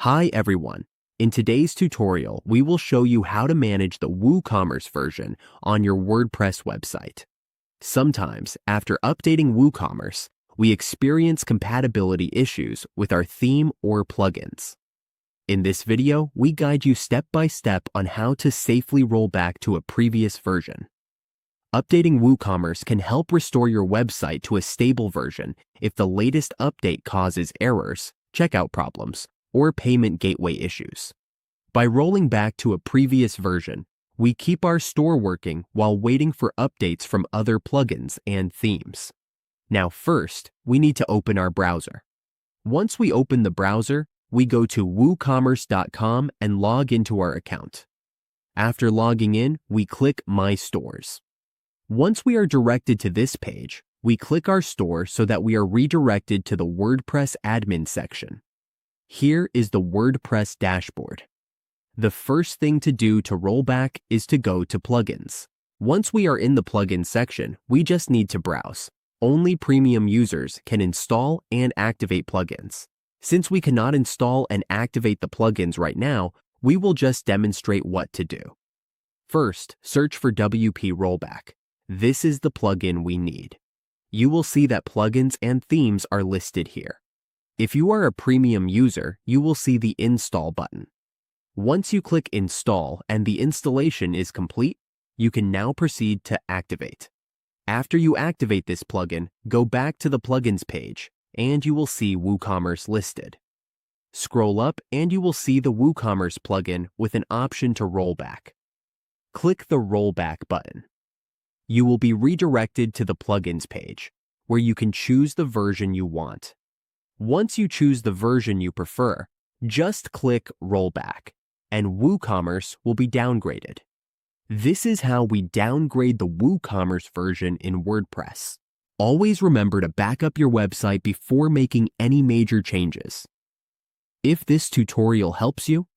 Hi everyone. In today's tutorial, we will show you how to manage the WooCommerce version on your WordPress website. Sometimes, after updating WooCommerce, we experience compatibility issues with our theme or plugins. In this video, we guide you step by step on how to safely roll back to a previous version. Updating WooCommerce can help restore your website to a stable version if the latest update causes errors, checkout problems, or payment gateway issues. By rolling back to a previous version, we keep our store working while waiting for updates from other plugins and themes. Now first, we need to open our browser. Once we open the browser, we go to woocommerce.com and log into our account. After logging in, we click My Stores. Once we are directed to this page, we click our store so that we are redirected to the WordPress admin section. Here is the WordPress dashboard. The first thing to do to roll back is to go to Plugins. Once we are in the Plugins section, we just need to browse. Only premium users can install and activate plugins. Since we cannot install and activate the plugins right now, we will just demonstrate what to do. First, search for WP Rollback. This is the plugin we need. You will see that plugins and themes are listed here. If you are a premium user, you will see the Install button. Once you click Install and the installation is complete, you can now proceed to activate. After you activate this plugin, go back to the Plugins page, and you will see WooCommerce listed. Scroll up and you will see the WooCommerce plugin with an option to roll back. Click the Rollback button. You will be redirected to the Plugins page, where you can choose the version you want. Once you choose the version you prefer, just click Rollback, and WooCommerce will be downgraded. This is how we downgrade the WooCommerce version in WordPress. Always remember to back up your website before making any major changes. If this tutorial helps you,